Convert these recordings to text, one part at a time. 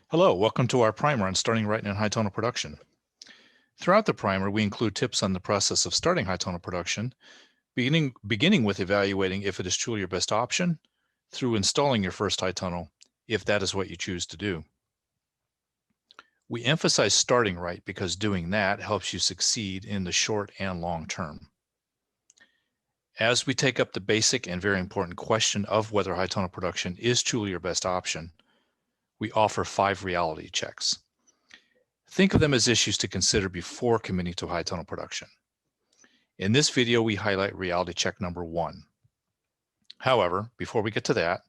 Hello, welcome to our primer on starting right in high tonal production. Throughout the primer, we include tips on the process of starting high tonal production, beginning with evaluating if it is truly your best option, through installing your first high tonal, if that is what you choose to do. We emphasize starting right because doing that helps you succeed in the short and long term. As we take up the basic and very important question of whether high tonal production is truly your best option, we offer 5 reality checks. Think of them as issues to consider before committing to high tonal production. In this video, we highlight reality check number 1. However, before we get to that,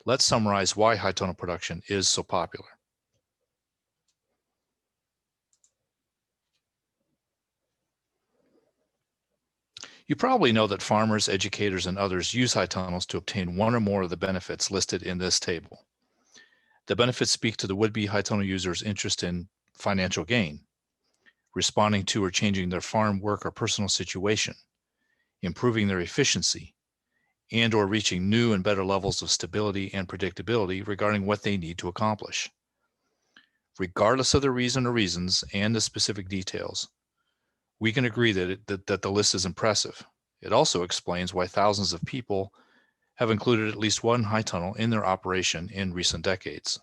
let's summarize why high tonal production is so popular. You probably know that farmers, educators, and others use high tonals to obtain one or more of the benefits listed in this table. The benefits speak to the would-be high tonal user's interest in financial gain, responding to or changing their farm work or personal situation, improving their efficiency, and or reaching new and better levels of stability and predictability regarding what they need to accomplish. Regardless of the reason or reasons and the specific details, we can agree that the list is impressive. It also explains why thousands of people have included at least one high tonal in their operation in recent decades.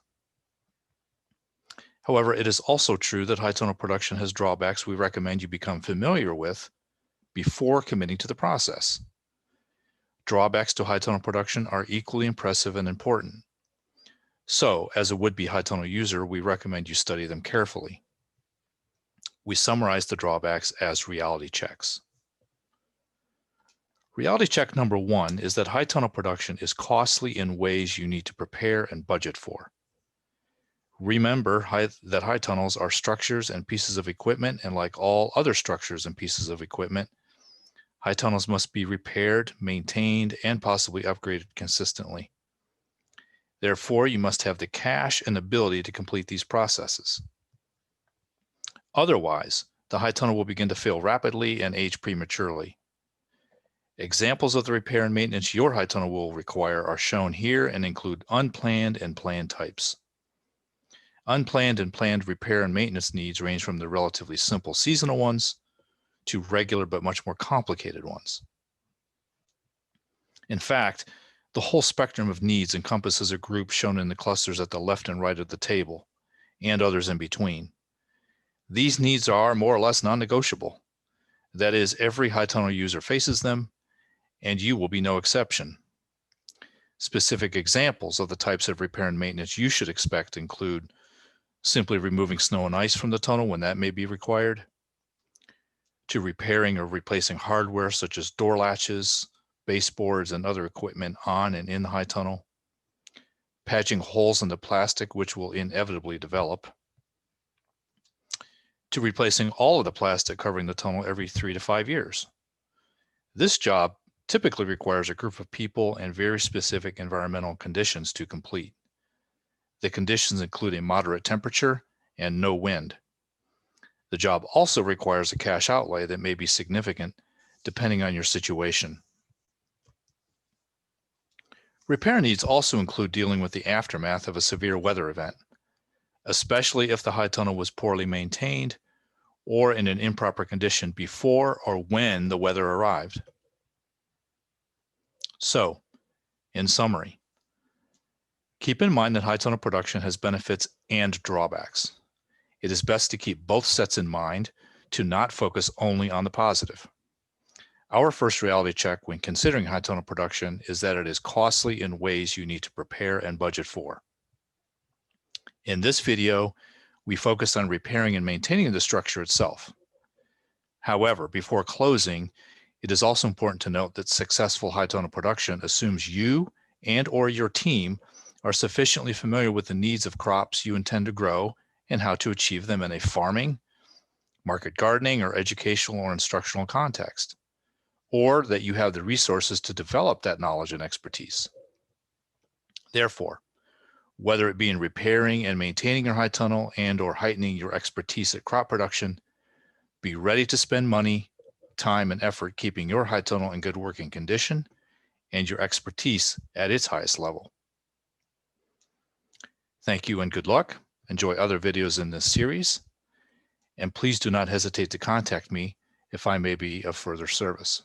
However, it is also true that high tonal production has drawbacks we recommend you become familiar with before committing to the process. Drawbacks to high tonal production are equally impressive and important. So, as a would-be high tonal user, we recommend you study them carefully. We summarize the drawbacks as reality checks. Reality check number 1 is that high tonal production is costly in ways you need to prepare and budget for. Remember that high tonals are structures and pieces of equipment, and like all other structures and pieces of equipment, high tonals must be repaired, maintained, and possibly upgraded consistently. Therefore, you must have the cash and ability to complete these processes. Otherwise, the high tonal will begin to fail rapidly and age prematurely. Examples of the repair and maintenance your high tonal will require are shown here and include unplanned and planned types. Unplanned and planned repair and maintenance needs range from the relatively simple seasonal ones to regular but much more complicated ones. In fact, the whole spectrum of needs encompasses a group shown in the clusters at the left and right of the table, and others in between. These needs are more or less non-negotiable. That is, every high tonal user faces them, and you will be no exception. Specific examples of the types of repair and maintenance you should expect include simply removing snow and ice from the tunnel when that may be required, to repairing or replacing hardware such as door latches, baseboards, and other equipment on and in the high tunnel, patching holes in the plastic which will inevitably develop, to replacing all of the plastic covering the tunnel every 3 to 5 years. This job typically requires a group of people and very specific environmental conditions to complete. The conditions include a moderate temperature and no wind. The job also requires a cash outlay that may be significant depending on your situation. Repair needs also include dealing with the aftermath of a severe weather event, especially if the high tunnel was poorly maintained or in an improper condition before or when the weather arrived. So, in summary, keep in mind that high tonal production has benefits and drawbacks. It is best to keep both sets in mind to not focus only on the positive. Our first reality check when considering high tonal production is that it is costly in ways you need to prepare and budget for. In this video, we focus on repairing and maintaining the structure itself. However, before closing, it is also important to note that successful high tonal production assumes you and or your team are sufficiently familiar with the needs of crops you intend to grow and how to achieve them in a farming, market gardening, or educational or instructional context, or that you have the resources to develop that knowledge and expertise. Therefore, whether it be in repairing and maintaining your high tunnel and or heightening your expertise at crop production, be ready to spend money, time, and effort keeping your high tunnel in good working condition and your expertise at its highest level. Thank you and good luck. enjoy other videos in this series, and please do not hesitate to contact me if I may be of further service.